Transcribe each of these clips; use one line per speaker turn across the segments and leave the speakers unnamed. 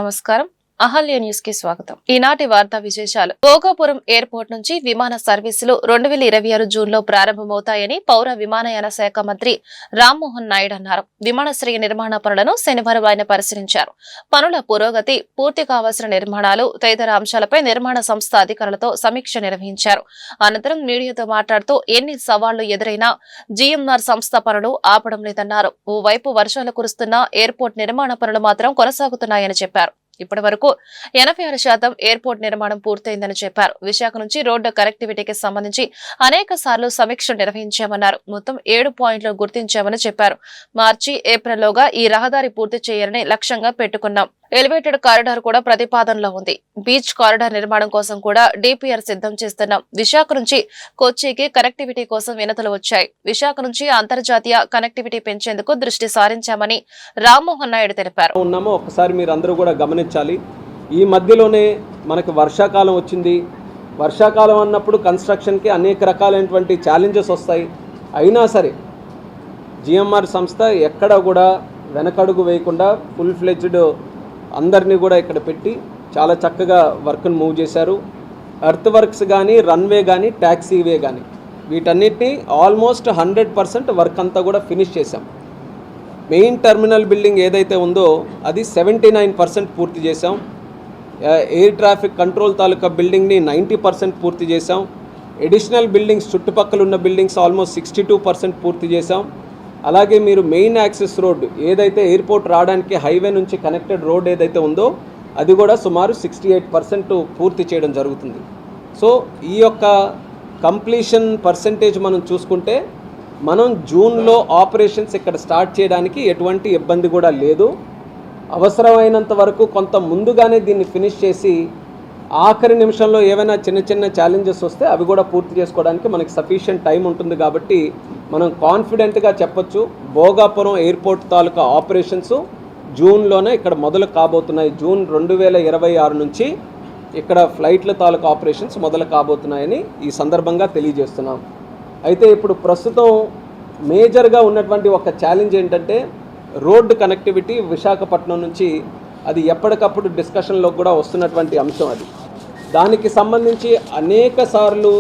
నమస్కారం. అహల్య న్యూస్ కి స్వాగతం. ఈనాటి వార్తా విశేషాలు. భోగాపురం ఎయిర్పోర్ట్ నుంచి విమాన సర్వీసులు 2026 జూన్లో ప్రారంభమవుతాయని పౌర విమానయాన శాఖ మంత్రి రామ్మోహన్ నాయుడు అన్నారు. విమానాశ్రయ నిర్మాణ పనులను శనివారం ఆయన పరిశీలించారు. పనుల పురోగతి, పూర్తి కావాల్సిన నిర్మాణాలు తదితర అంశాలపై నిర్మాణ సంస్థ అధికారులతో సమీక్ష నిర్వహించారు. అనంతరం మీడియాతో మాట్లాడుతూ ఎన్ని సవాళ్లు ఎదురైనా జీఎంఆర్ సంస్థ పనులు ఆపడం లేదన్నారు. ఓవైపు వర్షాలు కురుస్తున్న ఎయిర్పోర్ట్ నిర్మాణ పనులు మాత్రం కొనసాగుతున్నాయని చెప్పారు. ఇప్పటి వరకు 86% ఎయిర్పోర్ట్ నిర్మాణం పూర్తయిందని చెప్పారు. విశాఖ నుంచి రోడ్డు కనెక్టివిటీకి సంబంధించి అనేక సార్లు సమీక్ష నిర్వహించామన్నారు. మొత్తం 7 పాయింట్లు గుర్తించామని చెప్పారు. మార్చి, ఏప్రిల్లోగా ఈ రహదారి పూర్తి చేయాలని లక్ష్యంగా పెట్టుకున్నాం. ఎలివేటెడ్ కారిడార్ కూడా ప్రతిపాదనలో ఉంది. బీచ్ కారిడార్ నిర్మాణం కోసం కూడా డిపిఆర్ సిద్ధం చేస్తున్నాం. విశాఖ నుంచి కొచ్చికి కనెక్టివిటీ కోసం వినతులు వచ్చాయి. విశాఖ నుంచి అంతర్జాతీయ కనెక్టివిటీ పెంచేందుకు దృష్టి సారించామని రామ్మోహన్ నాయుడు తెలిపారు.
ఒకసారి మీరు అందరూ కూడా గమనించాలి. ఈ మధ్యలోనే మనకు వర్షాకాలం వచ్చింది. వర్షాకాలం అన్నప్పుడు కన్స్ట్రక్షన్కి అనేక రకాలైనటువంటి ఛాలెంజెస్ వస్తాయి. అయినా సరే జిఎంఆర్ సంస్థ ఎక్కడ కూడా వెనకడుగు వేయకుండా ఫుల్ ఫ్లెడ్జ్డ్ అందరినీ కూడా ఇక్కడ పెట్టి చాలా చక్కగా వర్క్ను మూవ్ చేశారు. ఎర్త్ వర్క్స్ కానీ, రన్వే కానీ, ట్యాక్సీవే కానీ వీటన్నిటినీ ఆల్మోస్ట్ 100% వర్క్ అంతా కూడా ఫినిష్ చేశాం. మెయిన్ టెర్మినల్ బిల్డింగ్ ఏదైతే ఉందో అది 79% పూర్తి చేశాం. ఎయిర్ ట్రాఫిక్ కంట్రోల్ తాలూకా బిల్డింగ్ని 90% పూర్తి చేశాం. ఎడిషనల్ బిల్డింగ్స్ చుట్టుపక్కల ఉన్న బిల్డింగ్స్ ఆల్మోస్ట్ 62% పూర్తి చేశాం. అలాగే మీరు మెయిన్ యాక్సెస్ రోడ్ ఏదైతే ఎయిర్పోర్ట్ రావడానికి హైవే నుంచి కనెక్టెడ్ రోడ్ ఏదైతే ఉందో అది కూడా సుమారు 68% పూర్తి చేయడం జరుగుతుంది. సో ఈ యొక్క కంప్లీషన్ పర్సెంటేజ్ మనం చూసుకుంటే మనం జూన్లో ఆపరేషన్స్ ఇక్కడ స్టార్ట్ చేయడానికి ఎటువంటి ఇబ్బంది కూడా లేదు. అవసరమైనంత వరకు కొంత ముందుగానే దీన్ని ఫినిష్ చేసి ఆఖరి నిమిషంలో ఏవైనా చిన్న చిన్న ఛాలెంజెస్ వస్తే అవి కూడా పూర్తి చేసుకోవడానికి మనకి సఫిషియంట్ టైం ఉంటుంది. కాబట్టి మనం కాన్ఫిడెంట్గా చెప్పొచ్చు, భోగాపురం ఎయిర్పోర్ట్ తాలూకా ఆపరేషన్స్ జూన్లోనే ఇక్కడ మొదలు కాబోతున్నాయి. జూన్ 2026 నుంచి ఇక్కడ ఫ్లైట్ల తాలూకా ఆపరేషన్స్ మొదలు కాబోతున్నాయని ఈ సందర్భంగా తెలియజేస్తున్నాం. అయితే ఇప్పుడు ప్రస్తుతం మేజర్గా ఉన్నటువంటి ఒక ఛాలెంజ్ ఏంటంటే రోడ్డు కనెక్టివిటీ విశాఖపట్నం నుంచి. అది ఎప్పటికప్పుడు డిస్కషన్లో కూడా వస్తున్నటువంటి అంశం. అది దానికి సంబంధించి అనేక సార్లు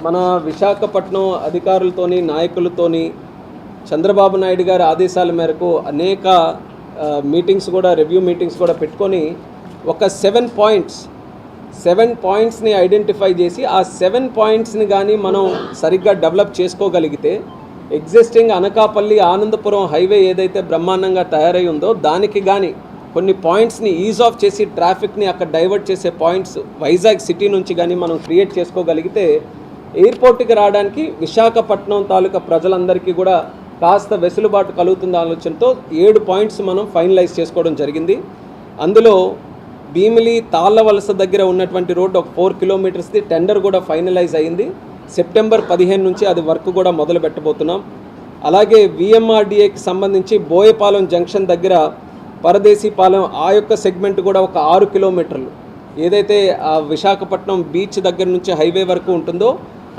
మన విశాఖపట్నం అధికారులతోని, నాయకులతోని చంద్రబాబు నాయుడు గారి ఆదేశాల మేరకు అనేక మీటింగ్స్ కూడా, రివ్యూ మీటింగ్స్ కూడా పెట్టుకొని ఒక 7 పాయింట్స్ని ఐడెంటిఫై చేసి ఆ 7 పాయింట్స్ని కానీ మనం సరిగ్గా డెవలప్ చేసుకోగలిగితే ఎగ్జిస్టింగ్ అనకాపల్లి ఆనందపురం హైవే ఏదైతే బ్రహ్మాండంగా తయారై ఉందో దానికి కానీ కొన్ని పాయింట్స్ని ఈజ్ ఆఫ్ చేసి ట్రాఫిక్ని అక్కడ డైవర్ట్ చేసే పాయింట్స్ వైజాగ్ సిటీ నుంచి కానీ మనం క్రియేట్ చేసుకోగలిగితే ఎయిర్పోర్ట్కి రావడానికి విశాఖపట్నం తాలూకా ప్రజలందరికీ కూడా కాస్త వెసులుబాటు కలుగుతున్న ఆలోచనతో 7 పాయింట్స్ మనం ఫైనలైజ్ చేసుకోవడం జరిగింది. అందులో భీమిలి తాళ్ళవలస దగ్గర ఉన్నటువంటి రోడ్డు ఒక 4 కిలోమీటర్స్ది టెండర్ కూడా ఫైనలైజ్ అయింది. సెప్టెంబర్ 15 నుంచి అది వర్క్ కూడా మొదలు పెట్టబోతున్నాం. అలాగే విఎంఆర్డిఏకి సంబంధించి బోయపాలెం జంక్షన్ దగ్గర పరదేశీపాలెం ఆ యొక్క సెగ్మెంట్ కూడా ఒక 6 కిలోమీటర్లు ఏదైతే ఆ విశాఖపట్నం బీచ్ దగ్గర నుంచి హైవే వరకు ఉంటుందో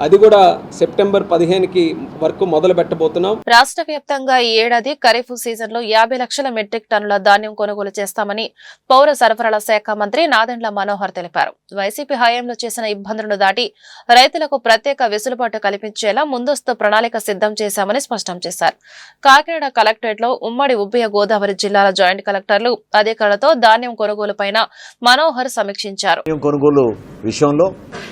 అది కూడా సెప్టెంబర్ 15కి వర్క్ మొదలు పెట్టబోతున్నాం.
రాష్ట్ర వ్యాప్తంగా ఈ ఏడాది ఖరీఫ్ సీజన్ లో 50 లక్షల మెట్రిక్ టన్నుల ధాన్యం కొనుగోలు చేస్తామని పౌర సరఫరాల శాఖ మంత్రి నాదెండ్ల మనోహర్ తెలిపారు. వైసీపీ హయాంలో చేసిన ఇబ్బందులను దాటి రైతులకు ప్రత్యేక వెసులుబాటు కల్పించేలా ముందస్తు ప్రణాళిక సిద్ధం చేశామని స్పష్టం చేశారు. కాకినాడ కలెక్టరేట్ లో ఉమ్మడి ఉభయ గోదావరి జిల్లాల జాయింట్ కలెక్టర్లు అధికారులతో ధాన్యం కొనుగోలు పైన మనోహర్ సమీక్షించారు.
కొనుగోలు విషయంలో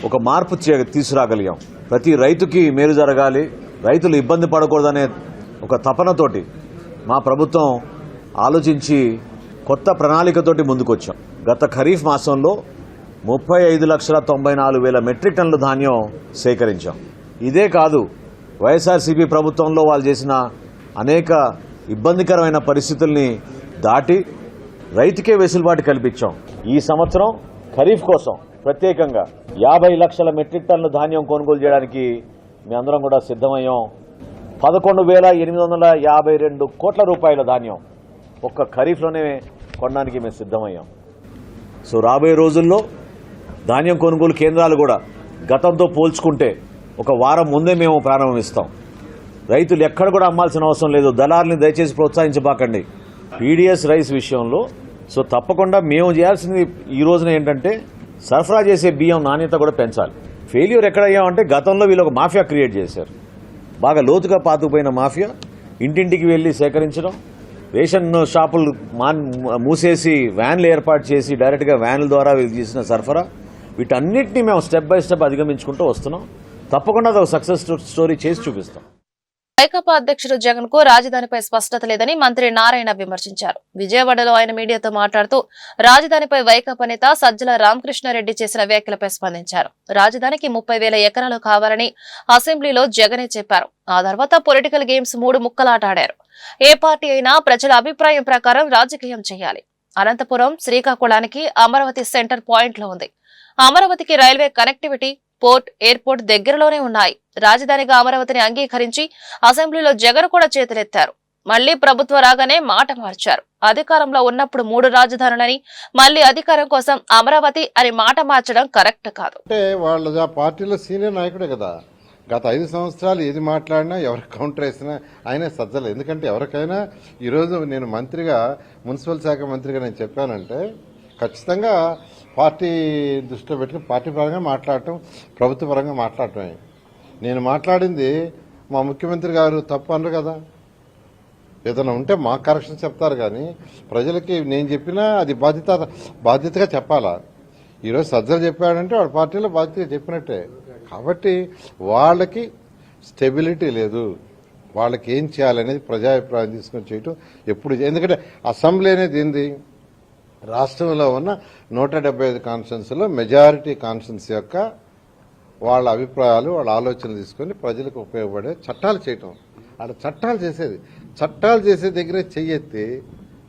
ఒక మార్పు తీసుకురాగలిగాం. ప్రతి రైతుకి మేలు జరగాలి, రైతులు ఇబ్బంది పడకూడదనే ఒక తపనతోటి మా ప్రభుత్వం ఆలోచించి కొత్త ప్రణాళికతోటి ముందుకొచ్చాం. గత ఖరీఫ్ మాసంలో 35,94,000 మెట్రిక్ టన్నుల ధాన్యం సేకరించాం. ఇదే కాదు, వైఎస్ఆర్సీపీ ప్రభుత్వంలో వాళ్ళు చేసిన అనేక ఇబ్బందికరమైన పరిస్థితుల్ని దాటి రైతుకే వెసులుబాటు కల్పించాం. ఈ సంవత్సరం ఖరీఫ్ కోసం ప్రత్యేకంగా 50 లక్షల మెట్రిక్ టన్నుల ధాన్యం కొనుగోలు చేయడానికి మీ అందరం కూడా సిద్ధమయ్యాం. 11,852 కోట్ల రూపాయల ధాన్యం ఒక్క ఖరీఫ్లోనే కొనడానికి మేము సిద్ధమయ్యాం. సో రాబోయే రోజుల్లో ధాన్యం కొనుగోలు కేంద్రాలు కూడా గతంతో పోల్చుకుంటే ఒక వారం ముందే మేము ప్రారంభిస్తాం. రైతులు ఎక్కడ కూడా అమ్మాల్సిన అవసరం లేదు. దళారుని దయచేసి ప్రోత్సహించబాకండి. పీడీఎస్ రైస్ విషయంలో సో తప్పకుండా మేము చేయాల్సింది ఈ రోజున ఏంటంటే సరఫరా చేసే బియ్యం నాణ్యత కూడా పెంచాలి. ఫెయిల్యూర్ ఎక్కడయ్యామంటే గతంలో వీళ్ళు ఒక మాఫియా క్రియేట్ చేశారు. బాగా లోతుగా పాతుకుపోయిన మాఫియా ఇంటింటికి వెళ్ళి సేకరించడం, రేషన్ షాపులు మూసేసి వ్యాన్లు ఏర్పాటు చేసి డైరెక్ట్గా వ్యాన్ల ద్వారా వీళ్ళు చేసిన సరఫరా, వీటన్నిటిని మేము స్టెప్ బై స్టెప్ అధిగమించుకుంటూ వస్తున్నాం. తప్పకుండా అది ఒక సక్సెస్ స్టోరీ చేసి చూపిస్తాం.
వైకాపా అధ్యక్షుడు జగన్ కు రాజధానిపై స్పష్టత లేదని మంత్రి నారాయణ విమర్శించారు. విజయవాడలో ఆయన మీడియాతో మాట్లాడుతూ రాజధానిపై వైకాపా నేత సజ్జల రామకృష్ణారెడ్డి చేసిన వ్యాఖ్యలపై స్పందించారు. రాజధానికి 30,000 ఎకరాలు కావాలని అసెంబ్లీలో జగనే చెప్పారు. ఆ తర్వాత పొలిటికల్ గేమ్స్ 3 ముక్కలాట ఆడారు. ఏ పార్టీ అయినా ప్రజల అభిప్రాయం ప్రకారం రాజకీయం చేయాలి. అనంతపురం శ్రీకాకుళానికి అమరావతి సెంటర్ పాయింట్ లో ఉంది. అమరావతికి రైల్వే కనెక్టివిటీ, పోర్ట్, ఎయిర్పోర్ట్ దగ్గరలోనే ఉన్నాయి. రాజధానిగా అమరావతిని అంగీకరించి అసెంబ్లీలో జగన్ కూడా చేతులెత్తారు. మళ్లీ ప్రభుత్వం రాగానే మాట మార్చారు. అధికారంలో ఉన్నప్పుడు 3 రాజధానులని, మళ్లీ అధికారం కోసం అమరావతి అని మాట మార్చడం కరెక్ట్ కాదు.
అంటే వాళ్ళ పార్టీలో సీనియర్ నాయకుడే కదా. గత 5 సంవత్సరాలు ఏది మాట్లాడినా ఎవరికి కౌంటర్ వేసినా ఆయనే సజ్జలు. ఎందుకంటే ఎవరికైనా ఈరోజు నేను మంత్రిగా, మున్సిపల్ శాఖ మంత్రిగా నేను చెప్పానంటే ఖచ్చితంగా పార్టీ దృష్టిలో పెట్టుకుని పార్టీ పరంగా మాట్లాడటం, ప్రభుత్వ పరంగా మాట్లాడటమే. నేను మాట్లాడింది మా ముఖ్యమంత్రి గారు తప్పు అనరు కదా. ఏదైనా ఉంటే మా కరెక్షన్ చెప్తారు కానీ ప్రజలకి నేను చెప్పినా అది బాధ్యతగా చెప్పాలా. ఈరోజు సజ్జలు చెప్పాడంటే వాడి పార్టీలో బాధ్యతగా చెప్పినట్టే. కాబట్టి వాళ్ళకి స్టెబిలిటీ లేదు. వాళ్ళకి ఏం చేయాలనేది ప్రజాభిప్రాయం తీసుకొని చేయటం ఎప్పుడు. ఎందుకంటే అసెంబ్లీ అనేది ఏంది, రాష్ట్రంలో ఉన్న 175 కాన్స్టిట్యున్సీలో మెజారిటీ కాన్స్టిట్యున్సీ యొక్క వాళ్ళ అభిప్రాయాలు, వాళ్ళ ఆలోచనలు తీసుకొని ప్రజలకు ఉపయోగపడే చట్టాలు చేయటం. అక్కడ చట్టాలు చేసే దగ్గరే చెయ్యెత్తి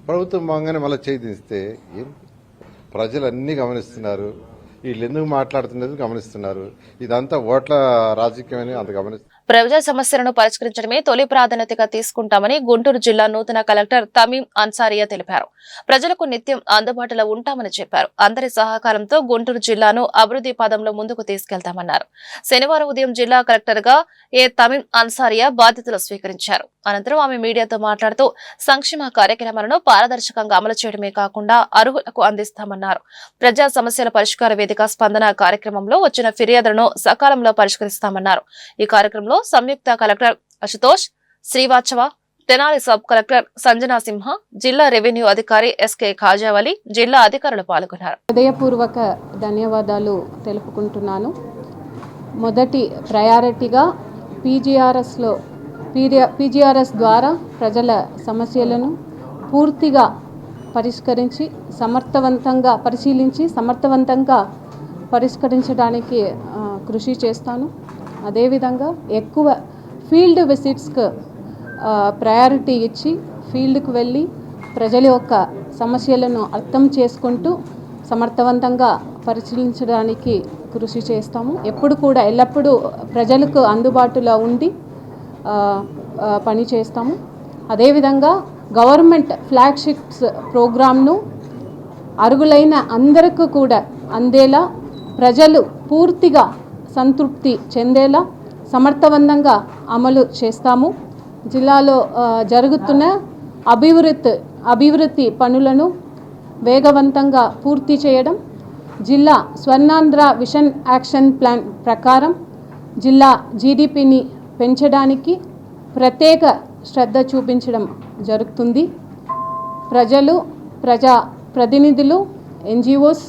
ప్రభుత్వం బాగానే మళ్ళీ చేయి తీస్తే ఏం, ప్రజలు అన్నీ గమనిస్తున్నారు. వీళ్ళు ఎందుకు మాట్లాడుతున్నది గమనిస్తున్నారు. ఇదంతా ఓట్ల రాజకీయం అని అంత గమనిస్తున్నారు.
ప్రజా సమస్యలను పరిష్కరించడమే తొలి ప్రాధాన్యతగా తీసుకుంటామని గుంటూరు జిల్లా నూతన కలెక్టర్ తమీం అన్సారియా తెలిపారు. ప్రజలకు నిత్యం అందుబాటులో ఉంటామని చెప్పారు. అందరి సహకారంతో గుంటూరు జిల్లాను అభివృద్ధి పదంలో ముందుకు తీసుకెళ్తామన్నారు. శనివారం ఉదయం జిల్లా కలెక్టర్ గా తమీం అన్సారియా బాధ్యతలు స్వీకరించారు. అనంతరం ఆమె మీడియాతో మాట్లాడుతూ సంక్షేమ కార్యక్రమాలను పారదర్శకంగా అమలు చేయడమే కాకుండా అర్హులకు అందిస్తామన్నారు. ప్రజా సమస్యల పరిష్కార వేదిక స్పందన కార్యక్రమంలో వచ్చిన ఫిర్యాదులను సకాలంలో పరిష్కరిస్తామన్నారు. ఈ కార్యక్రమంలో సంయుక్త collector Ashutosh Srivastava, Tenali sub collector Sanjana Simha, జిల్లా రెవెన్యూ అధికారి ఎస్కే ఖాజావలి, జిల్లా అధికారులు పాల్గొన్నారు.
హృదయపూర్వక ధన్యవాదాలు తెలుపుకుంటున్నాను. మొదటి ప్రయారిటీగా పీజీఆర్ఎస్ ద్వారా ప్రజల సమస్యలను పూర్తిగా పరిశీలించి సమర్థవంతంగా పరిష్కరించడానికి కృషి చేస్తాను. అదేవిధంగా ఎక్కువ ఫీల్డ్ విజిట్స్కి ప్రయారిటీ ఇచ్చి ఫీల్డ్కు వెళ్ళి ప్రజల యొక్క సమస్యలను అర్థం చేసుకుంటూ సమర్థవంతంగా పరిశీలించడానికి కృషి చేస్తాము. ఎల్లప్పుడూ ప్రజలకు అందుబాటులో ఉండి పని చేస్తాము. అదేవిధంగా గవర్నమెంట్ ఫ్లాగ్షిప్స్ ప్రోగ్రామ్ను అర్హులైన అందరికీ కూడా అందేలా, ప్రజలు పూర్తిగా సంతృప్తి చెందేలా సమర్థవంతంగా అమలు చేస్తాము. జిల్లాలో జరుగుతున్న అభివృద్ధి పనులను వేగవంతంగా పూర్తి చేయడం, జిల్లా స్వర్ణాంధ్ర విజన్ యాక్షన్ ప్లాన్ ప్రకారం జిల్లా జీడీపీని పెంచడానికి ప్రత్యేక శ్రద్ధ చూపించడం జరుగుతుంది. ప్రజా ప్రతినిధులు, ఎన్జిఓస్,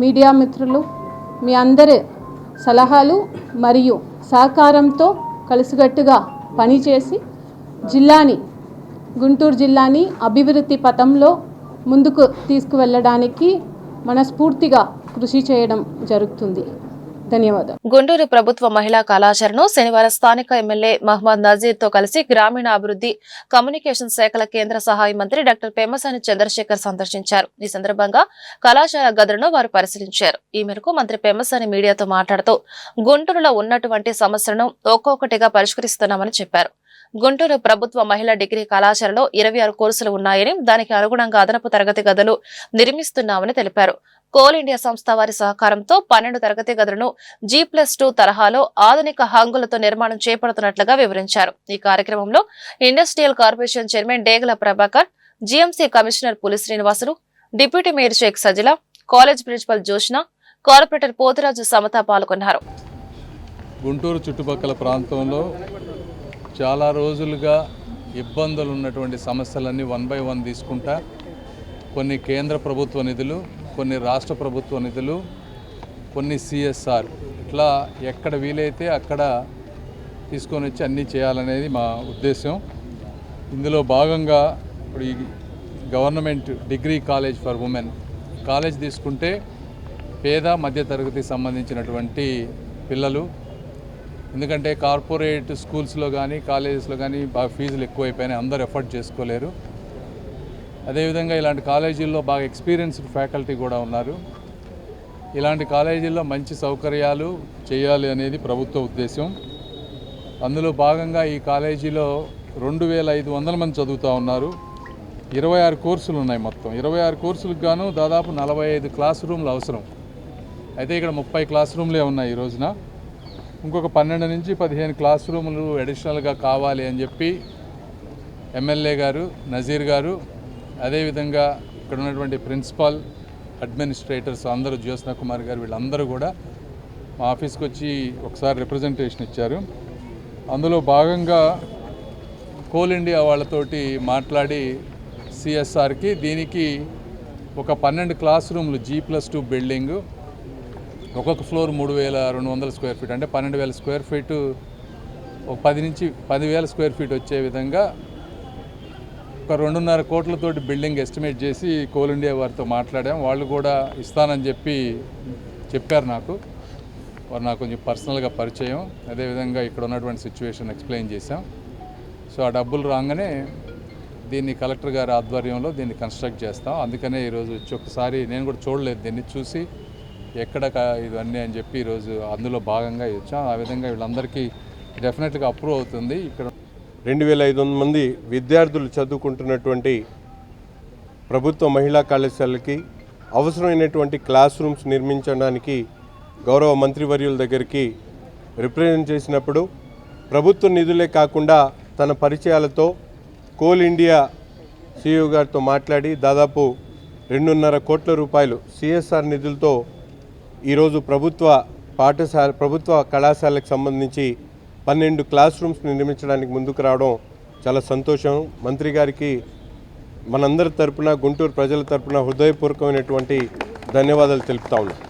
మీడియా మిత్రులు మీ అందరి సలహాలు మరియు సహకారంతో కలిసికట్టుగా పనిచేసి గుంటూరు జిల్లాని అభివృద్ధి పథంలో ముందుకు తీసుకువెళ్ళడానికి మనస్ఫూర్తిగా కృషి చేయడం జరుగుతుంది. ధన్యవాదాలు.
గుంటూరు ప్రభుత్వ మహిళా కళాశాలను శనివారం స్థానిక ఎమ్మెల్యే మహమ్మద్ నజీర్ తో కలిసి గ్రామీణాభివృద్ధి కమ్యూనికేషన్ శాఖల కేంద్ర సహాయ మంత్రి డాక్టర్ పెమ్మసాని చంద్రశేఖర్ సందర్శించారు. ఈ సందర్భంగా కళాశాల గదులను వారు పరిశీలించారు. ఈ మేరకు మంత్రి పెమ్మసాని మీడియాతో మాట్లాడుతూ గుంటూరులో ఉన్నటువంటి సమస్యలను ఒక్కొక్కటిగా పరిష్కరిస్తున్నామని చెప్పారు. గుంటూరు ప్రభుత్వ మహిళా డిగ్రీ కళాశాలలో 26 కోర్సులు ఉన్నాయని, దానికి అనుగుణంగా అదనపు తరగతి గదులు నిర్మిస్తున్నామని తెలిపారు. కోల్ ఇండియా సంస్థ వారి సహకారంతో 12 తరగతి గదులను G+2 తరహాలో ఆధునిక హంగులతో నిర్మాణం చేపడుతున్నట్లుగా వివరించారు. ఈ కార్యక్రమంలో industrial corporation chairman Degala Prabhakar, GMC commissioner Puli Srinivasulu, deputy mayor Sheikh Sajila, college principal Joshna, corporator Poturaju Samata పాల్గొన్నారు.
గుంటూరు చుట్టుపక్కల ప్రాంతంలో చాలా రోజులుగా ఇబ్బందులు ఉన్నటువంటి సమస్యలన్నీ 1 by 1 తీసుకుంటా కొన్ని కేంద్ర ప్రభుత్వ నిధులు, కొన్ని రాష్ట్ర ప్రభుత్వ నిధులు, కొన్ని CSR ఇట్లా ఎక్కడ వీలైతే అక్కడ తీసుకొని వచ్చి అన్నీ చేయాలనేది మా ఉద్దేశం. ఇందులో భాగంగా ఇప్పుడు ఈ government degree college for women college తీసుకుంటే పేద మధ్యతరగతికి సంబంధించినటువంటి పిల్లలు, ఎందుకంటే కార్పొరేట్ స్కూల్స్లో కానీ కాలేజెస్లో కానీ బాగా ఫీజులు ఎక్కువైపోయినాయి, అందరూ ఎఫర్ట్ చేసుకోలేరు. అదేవిధంగా ఇలాంటి కాలేజీల్లో బాగా ఎక్స్పీరియన్స్డ్ ఫ్యాకల్టీ కూడా ఉన్నారు. ఇలాంటి కాలేజీల్లో మంచి సౌకర్యాలు చేయాలి అనేది ప్రభుత్వ ఉద్దేశం. అందులో భాగంగా ఈ కాలేజీలో 2500 మంది చదువుతూ ఉన్నారు. 26 కోర్సులు ఉన్నాయి. మొత్తం 26 కోర్సులకు గాను దాదాపు 45 క్లాస్ రూమ్లు అవసరం. అయితే ఇక్కడ 30 క్లాస్ రూమ్లే ఉన్నాయి ఈ రోజున. ఇంకొక 12 నుంచి 15 క్లాస్ రూములు అడిషనల్గా కావాలి అని చెప్పి ఎమ్మెల్యే గారు, నజీర్ గారు, అదేవిధంగా ఇక్కడ ఉన్నటువంటి ప్రిన్సిపాల్, అడ్మినిస్ట్రేటర్స్ అందరూ, జ్యోత్స్న కుమార్ గారు, వీళ్ళందరూ కూడా మా ఆఫీస్కి వచ్చి ఒకసారి రిప్రజెంటేషన్ ఇచ్చారు. అందులో భాగంగా కోల్ ఇండియా వాళ్ళతోటి మాట్లాడి CSRకి దీనికి ఒక 12 క్లాస్ రూమ్లు G+2 బిల్డింగు, ఒక్కొక్క ఫ్లోర్ 3200 స్క్వేర్ ఫీట్, అంటే 12,000 స్క్వేర్ ఫీటు, ఒక 10 నుంచి 10,000 స్క్వేర్ ఫీట్ వచ్చే విధంగా ఒక 2.5 కోట్లతోటి బిల్డింగ్ ఎస్టిమేట్ చేసి కోల్ ఇండియా వారితో మాట్లాడాం. వాళ్ళు కూడా ఇస్తానని చెప్పారు నాకు. వారు నాకు కొంచెం పర్సనల్గా పరిచయం. అదేవిధంగా ఇక్కడ ఉన్నటువంటి సిచ్యువేషన్ ఎక్స్ప్లెయిన్ చేశాం. సో ఆ డబ్బులు రాగానే దీన్ని కలెక్టర్ గారి ఆధ్వర్యంలో దీన్ని కన్స్ట్రక్ట్ చేస్తాం. అందుకనే ఈరోజు వచ్చి ఒకసారి నేను కూడా చూడలేదు, దీన్ని చూసి ఎక్కడ ఇవన్నీ అని చెప్పి ఈరోజు అందులో భాగంగా వచ్చాం. ఆ విధంగా వీళ్ళందరికీ డెఫినెట్గా అప్రూవ్ అవుతుంది. ఇక్కడ
2500 మంది విద్యార్థులు చదువుకుంటున్నటువంటి ప్రభుత్వ మహిళా కళాశాలకి అవసరమైనటువంటి క్లాస్ రూమ్స్ నిర్మించడానికి గౌరవ మంత్రివర్యుల దగ్గరికి రిప్రజెంట్ చేసినప్పుడు ప్రభుత్వ నిధులే కాకుండా తన పరిచయాలతో కోల్ ఇండియా CEO గారితో మాట్లాడి దాదాపు 2.5 కోట్ల రూపాయలు CSR నిధులతో ఈరోజు ప్రభుత్వ కళాశాలకు సంబంధించి 12 క్లాస్ రూమ్స్ నిర్మించడానికి ముందుకు రావడం చాలా సంతోషం. మంత్రి గారికి మనందరి తరపున, గుంటూరు ప్రజల తరపున హృదయపూర్వకమైనటువంటి ధన్యవాదాలు తెలుపుతా ఉన్నాం.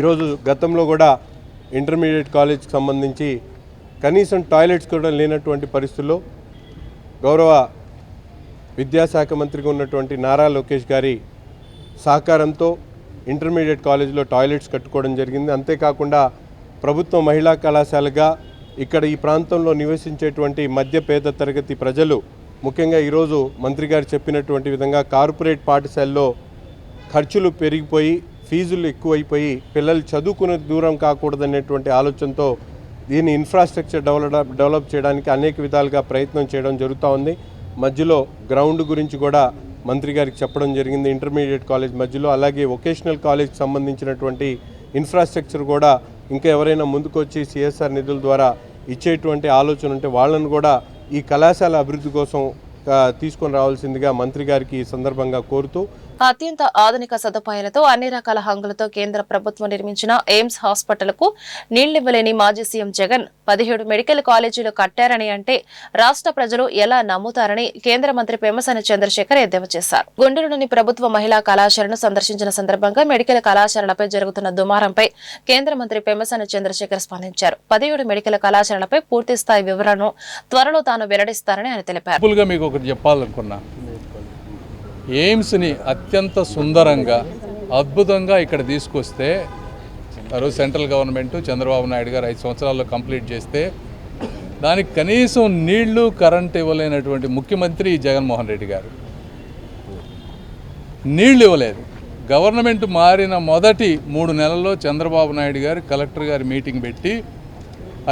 ఈరోజు గతంలో కూడా ఇంటర్మీడియట్ కాలేజ్కి సంబంధించి కనీసం టాయిలెట్స్ కూడా లేనటువంటి పరిస్థితుల్లో గౌరవ విద్యాశాఖ మంత్రిగా ఉన్నటువంటి నారా లోకేష్ గారి సహకారంతో ఇంటర్మీడియట్ కాలేజీలో టాయిలెట్స్ కట్టుకోవడం జరిగింది. అంతేకాకుండా ప్రభుత్వ మహిళా కళాశాలగా ఇక్కడ ఈ ప్రాంతంలో నివసించేటువంటి మధ్య పేద తరగతి ప్రజలు, ముఖ్యంగా ఈరోజు మంత్రి గారు చెప్పినటువంటి విధంగా కార్పొరేట్ పాఠశాలలో ఖర్చులు పెరిగిపోయి ఫీజులు ఎక్కువైపోయి పిల్లలు చదువుకునే దూరం కాకూడదనేటువంటి ఆలోచనతో దీని ఇన్ఫ్రాస్ట్రక్చర్ డెవలప్ చేయడానికి అనేక విధాలుగా ప్రయత్నం చేయడం జరుగుతూ ఉంది. మధ్యలో గ్రౌండ్ గురించి కూడా మంత్రి గారికి చెప్పడం జరిగింది. ఇంటర్మీడియట్ కాలేజ్ మధ్యలో, అలాగే వొకేషనల్ కాలేజ్కి సంబంధించినటువంటి ఇన్ఫ్రాస్ట్రక్చర్ కూడా ఇంకా ఎవరైనా ముందుకొచ్చి CSR నిధుల ద్వారా ఇచ్చేటువంటి ఆలోచన ఉంటే వాళ్ళను కూడా ఈ కళాశాల అభివృద్ధి కోసం తీసుకొని రావాల్సిందిగా మంత్రి గారికి ఈ సందర్భంగా కోరుతూ,
అత్యంత ఆధునిక సదుపాయాలతో అన్ని రకాల హంగులతో కేంద్ర ప్రభుత్వం నిర్మించిన ఎయిమ్స్ హాస్పిటల్కు నీళ్లివ్వలేని మాజీ సీఎం జగన్ 17 మెడికల్ కాలేజీలు కట్టారని అంటే రాష్ట్ర ప్రజలు ఎలా నమ్ముతారని కేంద్ర మంత్రి పెమ్మసాని చంద్రశేఖర్ ఎద్దేవా చేశారు. గుంటూరులోని ప్రభుత్వ మహిళా కళాశాలను సందర్శించిన సందర్భంగా మెడికల్ కళాశాలలపై జరుగుతున్న దుమారంపై కేంద్ర మంత్రి పెమ్మసాని చంద్రశేఖర్ స్పందించారు. 17 మెడికల్ కళాశాలలపై పూర్తి స్థాయి వివరాలను త్వరలో తాను వెల్లడిస్తారని ఆయన తెలిపారు.
ఎయిమ్స్ని అత్యంత సుందరంగా, అద్భుతంగా ఇక్కడ తీసుకొస్తే, రోజు సెంట్రల్ గవర్నమెంట్ చంద్రబాబు నాయుడు గారు 5 సంవత్సరాల్లో కంప్లీట్ చేస్తే దానికి కనీసం నీళ్లు, కరెంట్ ఇవ్వలేనటువంటి ముఖ్యమంత్రి జగన్మోహన్ రెడ్డి గారు. నీళ్లు ఇవ్వలేదు. గవర్నమెంట్ మారిన మొదటి 3 నెలల్లో చంద్రబాబు నాయుడు గారు కలెక్టర్ గారి మీటింగ్ పెట్టి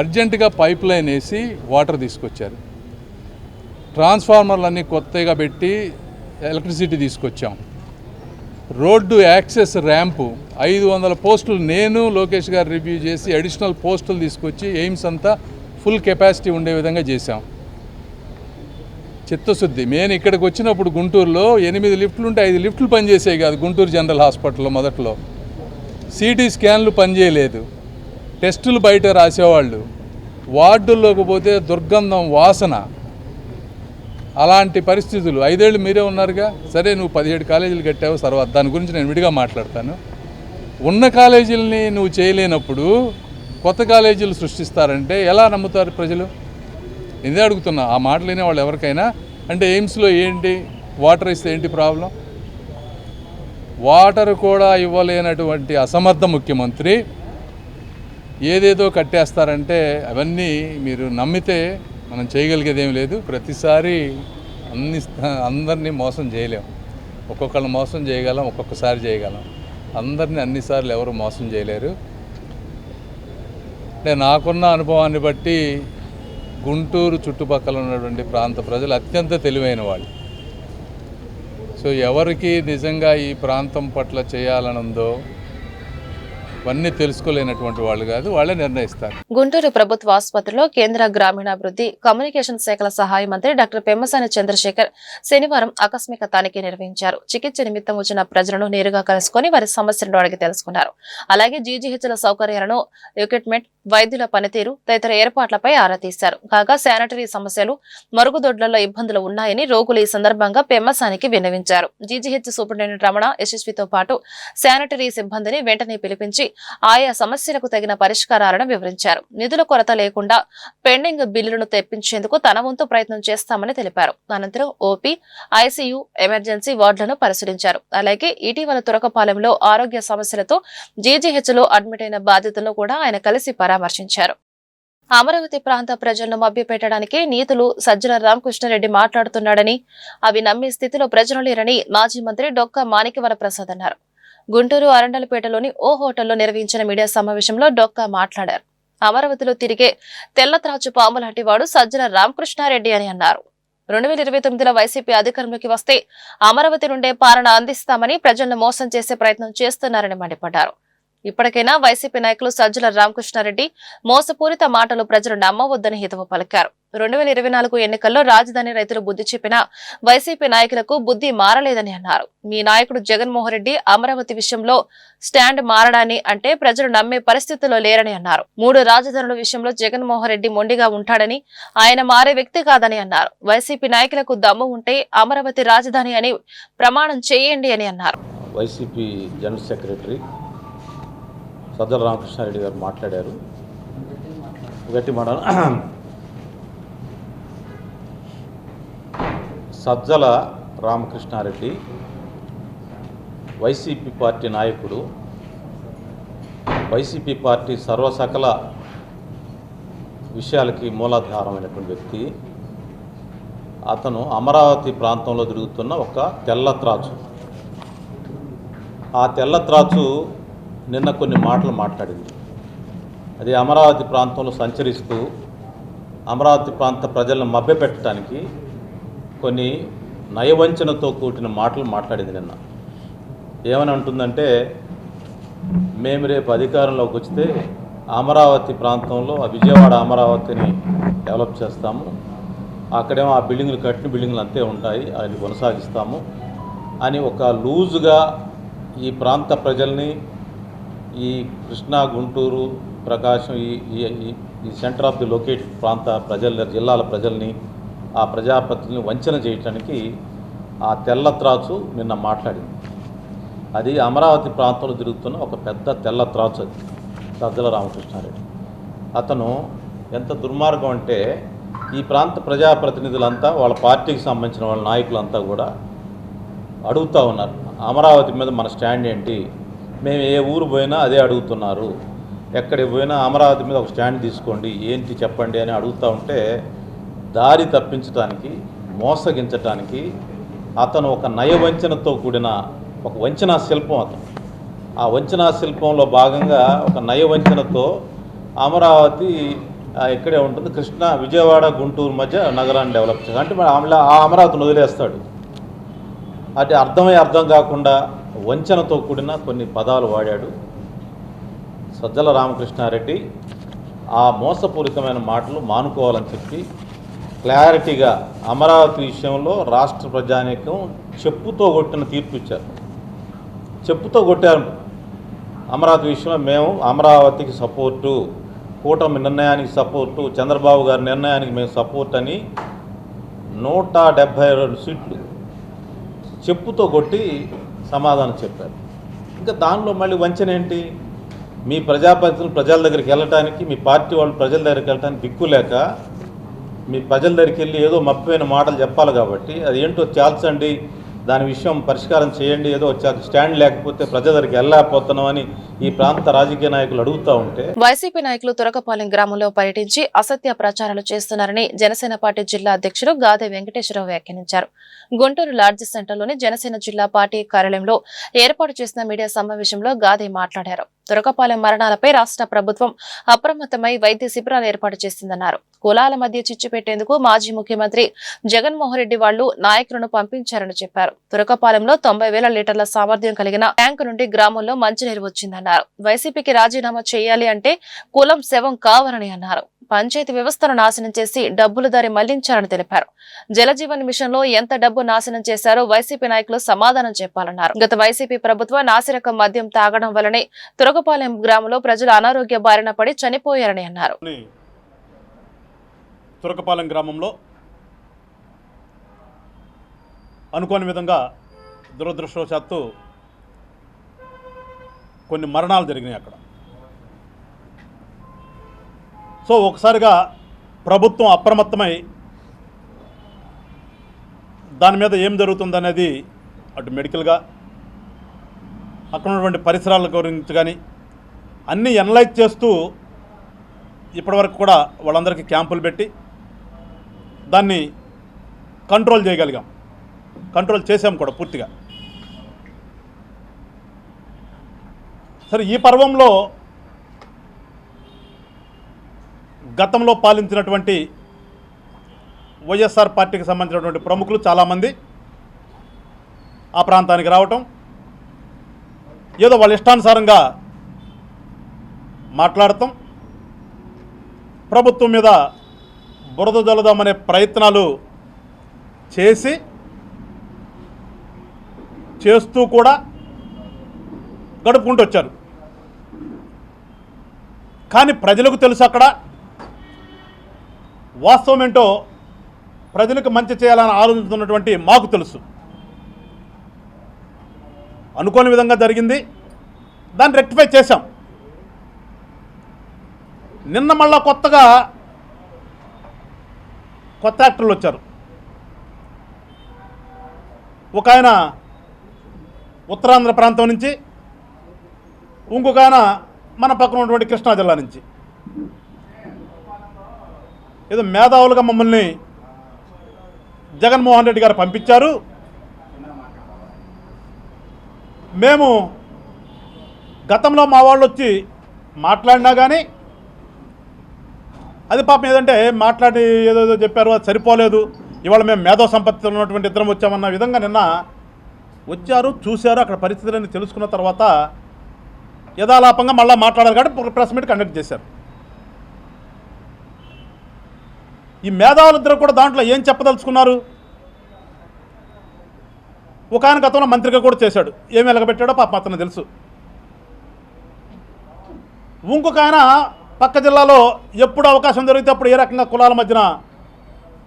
అర్జెంటుగా పైప్ లైన్ వేసి వాటర్ తీసుకొచ్చారు. ట్రాన్స్ఫార్మర్లన్నీ కొత్తగా పెట్టి ఎలక్ట్రిసిటీ తీసుకొచ్చాం. రోడ్డు యాక్సెస్ ర్యాంపు 500 పోస్టులు నేను లోకేష్ గారు రివ్యూ చేసి అడిషనల్ పోస్టులు తీసుకొచ్చి ఎయిమ్స్ అంతా ఫుల్ కెపాసిటీ ఉండే విధంగా చేశాం. చిత్తశుద్ధి. నేను ఇక్కడికి వచ్చినప్పుడు గుంటూరులో 8 లిఫ్ట్లు ఉంటే 5 లిఫ్ట్లు పనిచేసాయి కాదు గుంటూరు జనరల్ హాస్పిటల్లో. మొదట్లో సిటీ స్కాన్లు పనిచేయలేదు, టెస్టులు బయట రాసేవాళ్ళు, వార్డుల్లోకి పోతే దుర్గంధం వాసన, అలాంటి పరిస్థితులు. 5 ఏళ్ళు మీరే ఉన్నారుగా. సరే నువ్వు 17 కాలేజీలు కట్టావు, తర్వాత దాని గురించి నేను విడిగా మాట్లాడతాను. ఉన్న కాలేజీలని నువ్వు చేయలేనప్పుడు కొత్త కాలేజీలు సృష్టిస్తారంటే ఎలా నమ్ముతారు ప్రజలు? ఇదే అడుగుతున్నా. ఆ మాటలు వినే వాళ్ళు ఎవరికైనా. అంటే ఎయిమ్స్లో ఏంటి, వాటర్ ఇస్తే ఏంటి ప్రాబ్లం? వాటర్ కూడా ఇవ్వలేనటువంటి అసమర్థ ముఖ్యమంత్రి ఏదేదో కట్టేస్తారంటే అవన్నీ మీరు నమ్మితే మనం చేయగలిగేది ఏం లేదు. ప్రతిసారి అందరినీ మోసం చేయలేం. ఒక్కొక్కళ్ళని మోసం చేయగలం, ఒక్కొక్కసారి చేయగలం. అందరినీ అన్నిసార్లు ఎవరు మోసం చేయలేరు. అంటే నాకున్న అనుభవాన్ని బట్టి గుంటూరు చుట్టుపక్కల ఉన్నటువంటి ప్రాంత ప్రజలు అత్యంత తెలివైన వాళ్ళు. సో ఎవరికి నిజంగా ఈ ప్రాంతం పట్ల చేయాలని ఉందో ఇవన్నీ తెలుసుకోలేనటువంటి వాళ్ళు కాదు, వాళ్ళే నిర్ణయిస్తారు.
గుంటూరు ప్రభుత్వ ఆసుపత్రిలో కేంద్ర గ్రామీణాభివృద్ధి కమ్యూనికేషన్ శాఖల సహాయ మంత్రి డాక్టర్ పెమ్మసాని చంద్రశేఖర్ శనివారం ఆకస్మిక తనిఖీ నిర్వహించారు. చికిత్స నిమిత్తం వచ్చిన ప్రజలను నేరుగా కలుసుకుని వారి సమస్యలను అడిగి తెలుసుకున్నారు. అలాగే జీజీహెచ్ల సౌకర్యాలను, ఎక్విప్మెంట్, వైద్యుల పనితీరు తదితర ఏర్పాట్లపై ఆరా తీశారు. కాగా శానిటరీ సమస్యలు, మరుగుదొడ్లలో ఇబ్బందులు ఉన్నాయని రోగులు ఈ సందర్భంగా పెమ్మసానికి విన్నవించారు. జీజీహెచ్ సూపరింటెండెంట్ రమణ యశస్వితో పాటు శానిటరీ సిబ్బందిని వెంటనే పిలిపించి ఆయా సమస్యలకు తగిన పరిష్కారాలను వివరించారు. నిధుల కొరత లేకుండా పెండింగ్ బిల్లులను తెప్పించేందుకు తన వంతు ప్రయత్నం చేస్తామని తెలిపారు. అనంతరం ఓపీ, ఐసీయూ, ఎమర్జెన్సీ వార్డులను పరిశీలించారు. అలాగే ఇటీవల తురకపాలెంలో ఆరోగ్య సమస్యలతో జీజీహెచ్లో అడ్మిట్ అయిన బాధితులను కూడా ఆయన కలిసి పరామర్శించారు. అమరావతి ప్రాంత ప్రజలను మభ్యపెట్టడానికి నీతులు సజ్జల రామకృష్ణారెడ్డి మాట్లాడుతున్నాడని, అవి నమ్మే స్థితిలో ప్రజలు లేరని మాజీ మంత్రి డొక్కా మాణిక్యవర ప్రసాద్ అన్నారు. గుంటూరు అరండలపేటలోని ఓ హోటల్లో నిర్వహించిన మీడియా సమావేశంలో డొక్కా మాట్లాడారు. అమరావతిలో తిరిగే తెల్లత్రాచు పాము లాంటి వాడు సజ్జల రామకృష్ణారెడ్డి అని అన్నారు. 2029లో వైసీపీ అధికారంలోకి వస్తే అమరావతి నుండే పాలన అందిస్తామని ప్రజలను మోసం చేసే ప్రయత్నం చేస్తున్నారని మండిపడ్డారు. ఇప్పటికైనా వైసీపీ నాయకులు సజ్జల రామకృష్ణారెడ్డి మోసపూరిత మాటలు ప్రజలు నమ్మవద్దని హితవు పలికారు. 2024 ఎన్నికల్లో రాజధాని రైతులు బుద్ధి చెప్పినా వైసీపీ నాయకులకు బుద్ధి మారలేదని అన్నారు. మీ నాయకుడు జగన్మోహన్ రెడ్డి అమరావతి విషయంలో స్టాండ్ మారడాన్ని అంటే ప్రజలు నమ్మే పరిస్థితుల్లో లేరని అన్నారు. 3 రాజధానుల విషయంలో జగన్మోహన్ రెడ్డి మొండిగా ఉంటాడని, ఆయన మారే వ్యక్తి కాదని అన్నారు. వైసీపీ నాయకులకు దమ్ము ఉంటే అమరావతి రాజధాని అని ప్రమాణం చేయండి అని అన్నారు.
వైసీపీ జనరల్ సెక్రటరీ సజ్జల రామకృష్ణారెడ్డి గారు మాట్లాడారు. గట్టి మాట. సజ్జల రామకృష్ణారెడ్డి వైసీపీ పార్టీ నాయకుడు, వైసీపీ పార్టీ సర్వసకల విషయాలకి మూలాధారమైనటువంటి వ్యక్తి. అతను అమరావతి ప్రాంతంలో తిరుగుతున్న ఒక తెల్లత్రాచు. ఆ తెల్లత్రాచు నిన్న కొన్ని మాటలు మాట్లాడింది. అది అమరావతి ప్రాంతంలో సంచరిస్తూ అమరావతి ప్రాంత ప్రజలను మభ్యపెట్టడానికి కొన్ని నయవంచనతో కూడిన మాటలు మాట్లాడింది నిన్న. ఏమని అంటుందంటే, మేము రేపు అధికారంలోకి వస్తే అమరావతి ప్రాంతంలో విజయవాడ అమరావతిని డెవలప్ చేస్తాము, అక్కడేమో ఆ బిల్డింగ్లు కట్టిన బిల్డింగ్లు అంతే ఉంటాయి, అది కొనసాగిస్తాము అని ఒక లూజుగా ఈ ప్రాంత ప్రజల్ని, ఈ కృష్ణా, గుంటూరు, ప్రకాశం, ఈ సెంటర్ ఆఫ్ ది లొకేట్ ప్రాంత ప్రజల, జిల్లాల ప్రజల్ని, ఆ ప్రజాప్రతినిధులను వంచన చేయడానికి ఆ తెల్లత్రాచు నిన్న మాట్లాడింది. అది అమరావతి ప్రాంతంలో తిరుగుతున్న ఒక పెద్ద తెల్లత్రాచు. అది సజ్జల రామకృష్ణారెడ్డి. అతను ఎంత దుర్మార్గం అంటే, ఈ ప్రాంత ప్రజాప్రతినిధులంతా, వాళ్ళ పార్టీకి సంబంధించిన వాళ్ళ నాయకులంతా కూడా అడుగుతూ ఉన్నారు, అమరావతి మీద మన స్టాండ్ ఏంటి, మేము ఏ ఊరు పోయినా అదే అడుగుతున్నారు, ఎక్కడికి పోయినా అమరావతి మీద ఒక స్టాండ్ తీసుకోండి, ఏంటి చెప్పండి అని అడుగుతూ ఉంటే, దారి తప్పించడానికి, మోసగించటానికి అతను ఒక నయవంచనతో కూడిన ఒక వంచనా శిల్పం. అతను ఆ వంచనా శిల్పంలో భాగంగా ఒక నయవంచనతో అమరావతి ఇక్కడే ఉంటుంది, కృష్ణా, విజయవాడ, గుంటూరు మధ్య నగరాన్ని డెవలప్ చేయాలి అంటే ఆ అమరావతిని వదిలేస్తాడు. అది అర్థం కాకుండా వంచనతో కూడిన కొన్ని పదాలు వాడాడు సజ్జల రామకృష్ణారెడ్డి. ఆ మోసపూరితమైన మాటలు మానుకోవాలని చెప్పి క్లారిటీగా అమరావతి విషయంలో రాష్ట్ర ప్రజానీకం చెప్పుతో కొట్టిన తీర్పు ఇచ్చారు. చెప్పుతో కొట్టారు. అమరావతి విషయంలో మేము అమరావతికి సపోర్టు, కూటమి నిర్ణయానికి సపోర్టు, చంద్రబాబు గారి నిర్ణయానికి మేము సపోర్ట్ అని 172 సీట్లు చెప్పుతో కొట్టి సమాధానం చెప్పారు. ఇంకా దానిలో మళ్ళీ వంచన ఏంటి? మీ ప్రజాప్రతినిధులు ప్రజల దగ్గరికి వెళ్ళటానికి, మీ పార్టీ వాళ్ళు ప్రజల దగ్గరికి వెళ్ళటానికి దిక్కు లేక మీ ప్రజల దగ్గరికి వెళ్ళి ఏదో మప్పిపోయిన మాటలు చెప్పాలి కాబట్టి అది ఏంటో తేల్చండి, దాని విషయం పరిష్కారం చేయండి, ఏదో స్టాండ్ లేకపోతే ప్రజల దగ్గరికి వెళ్ళలేకపోతున్నామని ఈ ప్రాంత రాజకీయ నాయకులు అడుగుతూ ఉంటే
వైసీపీ నాయకులు తురకపాలెం గ్రామంలో పర్యటించి అసత్య ప్రచారాలు చేస్తున్నారని జనసేన పార్టీ జిల్లా అధ్యక్షుడు గాదె వెంకటేశ్వరరావు వ్యాఖ్యానించారు. గుంటూరు లార్జ్ సెంటర్లోని జనసేన జిల్లా పార్టీ కార్యాలయంలో ఏర్పాటు చేసిన మీడియా సమావేశంలో గాదె మాట్లాడారు. తురకపాలెం మరణాలపై రాష్ట్ర ప్రభుత్వం అప్రమత్తమై వైద్య శిబిరాలు ఏర్పాటు చేసిందన్నారు. కులాల మధ్య చిచ్చు పెట్టేందుకు మాజీ ముఖ్యమంత్రి జగన్మోహన్ రెడ్డి వాళ్లు నాయకులను పంపించారని చెప్పారు. తురకపాలెంలో 90,000 లీటర్ల సామర్థ్యం కలిగిన ట్యాంకు నుండి గ్రామంలో మంచినీరు వచ్చిందన్నారు. వైసీపీకి రాజీనామా చేయాలి అంటే కులం శవం కావాలని అన్నారు. పంచాయతీ వ్యవస్థను నాశనం చేసి డబ్బులు దారి మళ్లించారని తెలిపారు. జలజీవన్ మిషన్ లో ఎంత డబ్బు నాశనం చేశారో వైసీపీ నాయకులు సమాధానం చెప్పాలన్నారు. గత వైసీపీ ప్రభుత్వం నాసిరకం మద్యం తాగడం వల్లనే తురకపాలెం గ్రామంలో ప్రజలు అనారోగ్య బారిన పడి చనిపోయారని అన్నారు.
తురకపాలెం గ్రామంలో అనుకోని విధంగా దురదృష్టవశాత్తు కొన్ని మరణాలు జరిగినాయి అక్కడ. సో ఒకసారిగా ప్రభుత్వం అప్రమత్తమై దాని మీద ఏం జరుగుతుందనేది అటు మెడికల్గా అక్కడ ఉన్నటువంటి పరిసరాల గురించి కానీ అన్నీ ఎనలైజ్ చేస్తూ ఇప్పటివరకు కూడా వాళ్ళందరికీ క్యాంపులు పెట్టి దాన్ని కంట్రోల్ చేయగలిగాం. కంట్రోల్ చేసాం కూడా పూర్తిగా. సరే, ఈ పర్వంలో గతంలో పాలించినటువంటి వైఎస్ఆర్ పార్టీకి సంబంధించినటువంటి ప్రముఖులు చాలామంది ఆ ప్రాంతానికి రావటం, ఏదో వాళ్ళ ఇష్టానుసారంగా మాట్లాడటం, ప్రభుత్వం మీద బురద జల్లుదామనే ప్రయత్నాలు చేస్తూ కూడా గడుపుకుంటూ వచ్చారు. కానీ ప్రజలకు తెలుసు అక్కడ వాస్తవం ఏంటో, ప్రజలకు మంచి చేయాలని ఆలోచిస్తున్నటువంటి మాకు తెలుసు. అనుకోని విధంగా జరిగింది, దాన్ని రెక్టిఫై చేశాం. నిన్న మళ్ళా కొత్త యాక్టర్లు వచ్చారు. ఒక ఆయన ఉత్తరాంధ్ర ప్రాంతం నుంచి, ఇంకొక ఆయన మన పక్కన ఉన్నటువంటి కృష్ణా జిల్లా నుంచి. ఏదో మేధావులుగా మమ్మల్ని జగన్మోహన్ రెడ్డి గారు పంపించారు. మేము గతంలో మా వాళ్ళు వచ్చి మాట్లాడినా కానీ అది పాపం ఏదంటే మాట్లాడి ఏదో చెప్పారు, అది సరిపోలేదు, ఇవాళ మేము మేధో సంపత్తిలో ఉన్నటువంటి ఇద్దరం వచ్చామన్న విధంగా నిన్న వచ్చారు, చూశారు. అక్కడ పరిస్థితులన్నీ తెలుసుకున్న తర్వాత యథాలాపంగా మళ్ళీ మాట్లాడారు కాబట్టి ప్రెస్ మీట్ కండక్ట్ చేశారు. ఈ మేధావులిద్దరూ కూడా దాంట్లో ఏం చెప్పదలుచుకున్నారు? ఒక ఆయన గతంలో మంత్రిగా కూడా చేశాడు, ఏమి వెలగబెట్టాడో పాపం అతను తెలుసు. ఇంకొక ఆయన పక్క జిల్లాలో ఎప్పుడు అవకాశం దొరికితే అప్పుడు ఏ రకంగా కులాల మధ్యన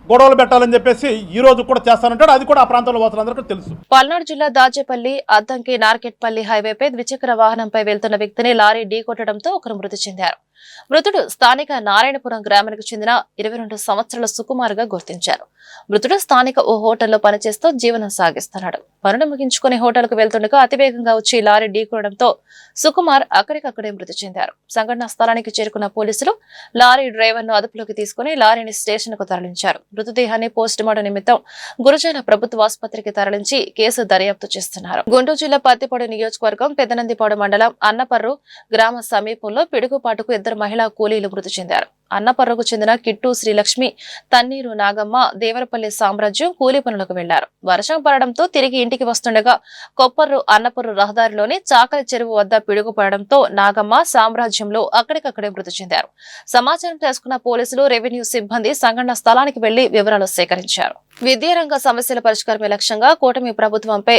గొడవలు పెట్టాలని చెప్పేసి ఈ రోజు కూడా చేస్తానంటాడు. అది కూడా ఆ ప్రాంతంలో వాసులందరికీ తెలుసు.
పల్నాడు జిల్లా దాచేపల్లి అద్దంకి నార్కెట్పల్లి హైవేపై ద్విచక్ర వాహనంపై వెళ్తున్న వ్యక్తిని లారీ ఢీకొట్టడంతో ఒకరు మృతి చెందారు. మృతుడు స్థానిక నారాయణపురం గ్రామానికి చెందిన 22 సంవత్సరాల సుకుమార్ గా గుర్తించారు. మృతుడు స్థానిక ఓ హోటల్లో పనిచేస్తూ జీవనం సాగిస్తున్నాడు. పనులు ముగించుకుని హోటల్కు వెళ్తుండగా అతివేగంగా వచ్చి లారీ ఢీకొనడంతో సుకుమార్ అక్కడికక్కడే మృతి చెందారు. సంఘటనా స్థలానికి చేరుకున్న పోలీసులు లారీ డ్రైవర్ ను అదుపులోకి తీసుకుని లారీని స్టేషన్ కు తరలించారు. మృతదేహాన్ని పోస్టుమార్టం నిమిత్తం గురజాల ప్రభుత్వ ఆసుపత్రికి తరలించి కేసు దర్యాప్తు చేస్తున్నారు. గుంటూరు జిల్లా పత్తిపాడు నియోజకవర్గం పెదనందిపాడు మండలం అన్నపర్రు గ్రామ సమీపంలో పిడుగుపాటుకు 2 మహిళా కూలీలు మృతి చెందారు. అన్నపర్రకు చెందిన కిట్టు శ్రీలక్ష్మి, తన్నీరు నాగమ్మ, దేవరపల్లి సామ్రాజ్యం కూలీ పనులకు వెళ్లారు. వర్షం పడడంతో తిరిగి ఇంటికి వస్తుండగా కొప్పర్రు అన్నపర్రు రహదారిలోని చాకలి చెరువు వద్ద పిడుగుపడడంతో నాగమ్మ, సామ్రాజ్యంలో అక్కడికక్కడే మృతి చెందారు. సమాచారం తెలుసుకున్న పోలీసులు, రెవెన్యూ సిబ్బంది సంఘటన స్థలానికి వెళ్లి వివరాలు సేకరించారు. విద్యారంగ సమస్యల పరిష్కారమే లక్ష్యంగా కూటమి ప్రభుత్వంపై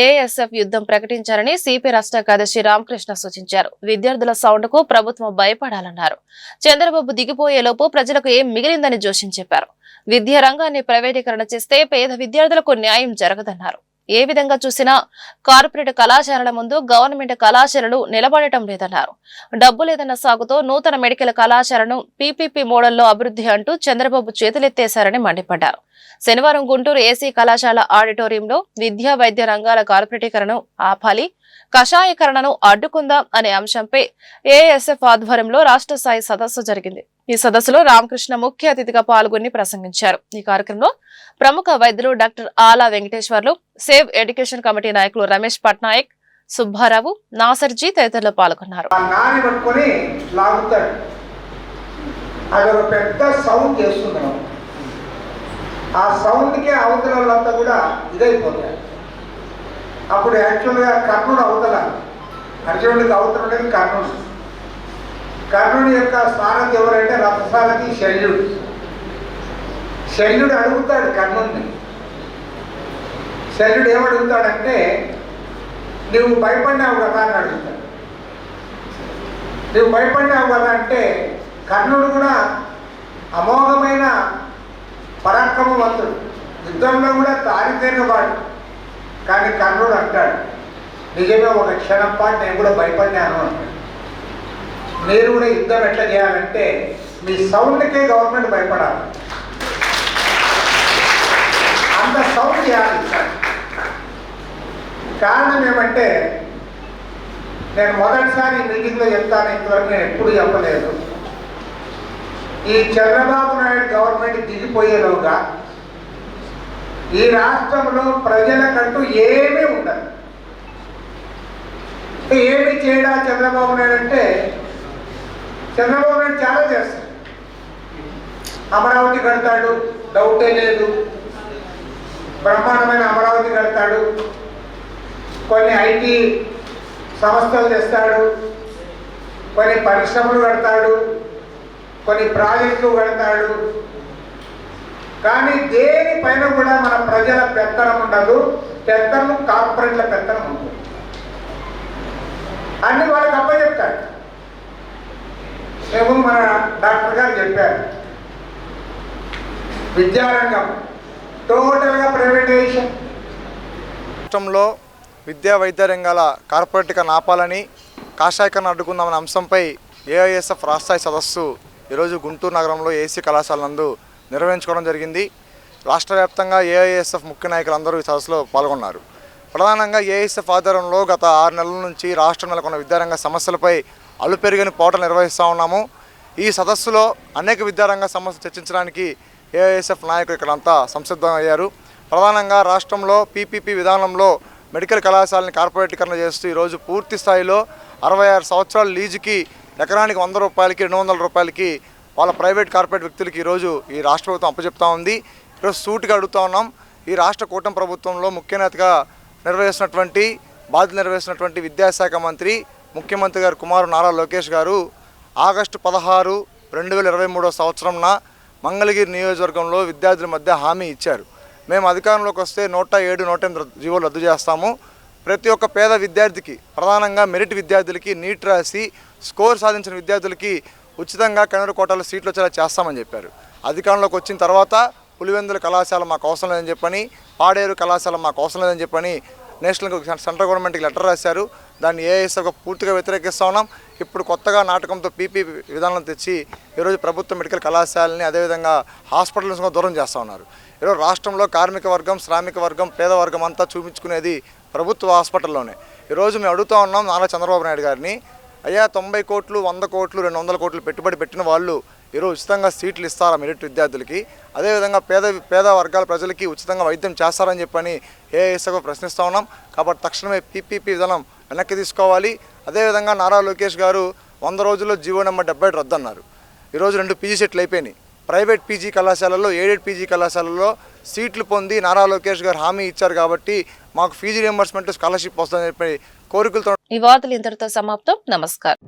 ఏఎస్ఎఫ్ యుద్ధం ప్రకటించారని సిపి రాష్ట్ర కార్యదర్శి రామకృష్ణ సూచించారు. విద్యార్థుల సౌండ్ కు ప్రభుత్వం భయపడాలన్నారు. చంద్రబాబు దిగిపోయేలోపు ప్రజలకు ఏం మిగిలిందని జోషిన్ చెప్పారు. విద్యా రంగాన్ని ప్రైవేటీకరణ చేస్తే పేద విద్యార్థులకు న్యాయం జరగదన్నారు. ఏ విధంగా చూసినా కార్పొరేట్ కళాశాలల ముందు గవర్నమెంట్ కళాశాలలు నిలబడటం లేదన్నారు. డబ్బు లేదన్న సాగుతో నూతన మెడికల్ కళాశాలను పీపీపీ మోడల్లో అభివృద్ధి అంటూ చంద్రబాబు చేతులెత్తేశారని మండిపడ్డారు. శనివారం గుంటూరు ఏసీ కళాశాల ఆడిటోరియంలో విద్యా వైద్య రంగాల కార్పొరేటీకరణను ఆపాలి, కషాయీకరణను అడ్డుకుందాం అనే అంశంపై ఏఎస్ఎఫ్ ఆధ్వర్యంలో రాష్ట్ర స్థాయి సదస్సు జరిగింది. ఈ సదస్సులో రామకృష్ణ ముఖ్య అతిథిగా పాల్గొని ప్రసంగించారు. ఈ కార్యక్రమంలో ప్రముఖ వైద్యులు డాక్టర్ ఆలా వెంకటేశ్వర్లు, సేవ్ ఎడ్యుకేషన్ కమిటీ నాయకులు రమేష్ పట్నాయక్, సుబ్బారావు, నాసర్జీ తదితరులు పాల్గొన్నారు.
ఆ సౌండ్కే అవతల వాళ్ళంతా కూడా ఇదైపోతారు. అప్పుడు యాక్చువల్గా కర్ణుడు అవతల, అర్జునుడికి అవతల ఉండేది కర్ణుడు. కర్ణుడి యొక్క స్థానం ఎవరంటే రథసారథి శల్యుడు. శల్యుడు అడుగుతాడు కర్ణుడిని. శల్యుడు ఏమడుగుతాడంటే, నువ్వు భయపడినావు కదా అని అడుగుతాడు. నువ్వు భయపడినావు కదా అంటే కర్ణుడు కూడా అమోఘమైన పరాక్రమవంతుడు, యుద్ధంలో కూడా తారితేరిన వాడు. కానీ కర్ణుడు అంటాడు, నిజమే ఒక క్షణం పాటు నేను కూడా భయపడినాను అంటాడు. మీరు కూడా యుద్ధం ఎట్లా చేయాలంటే మీ సౌండ్కే గవర్నమెంట్ భయపడాలి, అంత సౌండ్ చేయాలి. కారణం ఏమంటే, నేను మొదటిసారి మీటింగ్లో చెప్తాను, ఇంతవరకు నేను ఎప్పుడు చెప్పలేదు. ఈ చంద్రబాబు నాయుడు గవర్నమెంట్ దిగిపోయేలోగా ఈ రాష్ట్రంలో ప్రజలకంటూ ఏమీ ఉండదు. ఏమి చేయడా చంద్రబాబు నాయుడు అంటే, చంద్రబాబు నాయుడు చాలా చేస్తాడు. అమరావతి కడతాడు, డౌటే లేదు. బ్రహ్మాండమైన అమరావతి కడతాడు, కొన్ని ఐటీ సంస్థలు తెస్తాడు, కొన్ని పరిశ్రమలు కడతాడు, కొన్ని ప్రాజెక్టులు కడతాడు. కానీ దేనిపైన కూడా మన ప్రజల పెత్తనం ఉండదు. పెత్తనం కార్పొరేట్ల పెత్తనం ఉంటుంది. అన్ని వాళ్ళకి అప్పచెప్తాడు. మేము మన డాక్టర్ గారు చెప్పారు, విద్యారంగం టోటల్గా ప్రైవేటైజేషన్.
రాష్ట్రంలో విద్యా వైద్య రంగాల కార్పొరేటీకరణ ఆపాలని, కాషాయకరణ అడ్డుకుందామనే అంశంపై ఏఐఎస్ఎఫ్ రాష్ట్రస్థాయి సదస్సు ఈరోజు గుంటూరు నగరంలో ఏసీ కళాశాల నందు నిర్వహించుకోవడం జరిగింది. రాష్ట్ర వ్యాప్తంగా ఏఐఎస్ఎఫ్ ముఖ్య నాయకులందరూ ఈ సదస్సులో పాల్గొన్నారు. ప్రధానంగా ఏఐఎస్ఎఫ్ ఆధ్వర్యంలో గత 6 నెలల నుంచి రాష్ట్రం నెలకొన్న విద్యారంగ సమస్యలపై అలుపెరుగని పోరాటాలు నిర్వహిస్తూ ఉన్నాము. ఈ సదస్సులో అనేక విద్యారంగ సమస్యలు చర్చించడానికి ఏఐఎస్ఎఫ్ నాయకులు ఇక్కడంతా సంసిద్ధమయ్యారు. ప్రధానంగా రాష్ట్రంలో పీపీపీ విధానంలో మెడికల్ కళాశాలని కార్పొరేటీకరణ చేస్తూ ఈరోజు పూర్తి స్థాయిలో 66 సంవత్సరాల లీజుకి ఎకరానికి 100 రూపాయలకి 200 రూపాయలకి వాళ్ళ ప్రైవేట్ కార్పొరేట్ వ్యక్తులకి ఈరోజు ఈ రాష్ట్ర ప్రభుత్వం అప్పచెప్తా ఉంది. ఈరోజు సూటిగా అడుగుతూ ఉన్నాం, ఈ రాష్ట్ర కూటమి ప్రభుత్వంలో ముఖ్య నేతగా బాధ్యతలు నిర్వహిస్తున్నటువంటి విద్యాశాఖ మంత్రి ముఖ్యమంత్రి గారు కుమారు నారా లోకేష్ గారు ఆగస్టు 16, 2023 సంవత్సరంన మంగళగిరి నియోజకవర్గంలో విద్యార్థుల మధ్య హామీ ఇచ్చారు. మేము అధికారంలోకి వస్తే 107, 108 జీవోలు రద్దు చేస్తాము. ప్రతి ఒక్క పేద విద్యార్థికి, ప్రధానంగా మెరిట్ విద్యార్థులకి, నీట్ రాసి స్కోర్ సాధించిన విద్యార్థులకి ఉచితంగా కన్నడ కోటాలో సీట్లు వచ్చేలా చేస్తామని చెప్పారు. అధికారంలోకి వచ్చిన తర్వాత పులివెందుల కళాశాల మాకు అవసరం లేదని చెప్పని, పాడేరు కళాశాల మాకు అవసరం లేదని చెప్పని సెంట్రల్ గవర్నమెంట్కి లెటర్ రాశారు. దాన్ని ఏఐఎస్ఎఫ్ పూర్తిగా వ్యతిరేకిస్తూ ఉన్నాం. ఇప్పుడు కొత్తగా నాటకంతో పీపీ విధానం తెచ్చి ఈరోజు ప్రభుత్వ మెడికల్ కళాశాలని, అదేవిధంగా హాస్పిటల్స్ దూరం చేస్తూ ఉన్నారు. ఈరోజు రాష్ట్రంలో కార్మిక వర్గం, శ్రామిక వర్గం, పేదవర్గం అంతా చూపించుకునేది ప్రభుత్వ హాస్పిటల్లోనే. ఈరోజు మేము అడుగుతూ ఉన్నాం నారా చంద్రబాబు నాయుడు గారిని, అయ్యా 90 కోట్లు, 100 కోట్లు, 200 కోట్లు పెట్టుబడి పెట్టిన వాళ్ళు ఈరోజు ఉచితంగా సీట్లు ఇస్తారా మెరిట్ విద్యార్థులకి? అదేవిధంగా పేద వర్గాల ప్రజలకి ఉచితంగా వైద్యం చేస్తారని చెప్పని ఏఐఎస్ఎఫ్ ప్రశ్నిస్తూ ఉన్నాం. కాబట్టి తక్షణమే పీపీపీ విధానం వెనక్కి తీసుకోవాలి. అదేవిధంగా నారా లోకేష్ గారు 100 రోజుల్లో జీవో నెంబర్ 77 రద్దు అన్నారు. ఈరోజు 2 పీజీ సెట్లు అయిపోయినాయి. ప్రైవేట్ పీజీ కళాశాలల్లో, ఎయిడెడ్ పీజీ కళాశాలల్లో సీట్లు పొంది నారా లోకేష్ గారు హామీ ఇచ్చారు కాబట్టి మాకు ఫీజు రియంబర్స్మెంట్, స్కాలర్షిప్ వస్తుందని చెప్పి కోరికలతో.
ఈ వార్తలు ఇంతటితో సమాప్తం. నమస్కారం.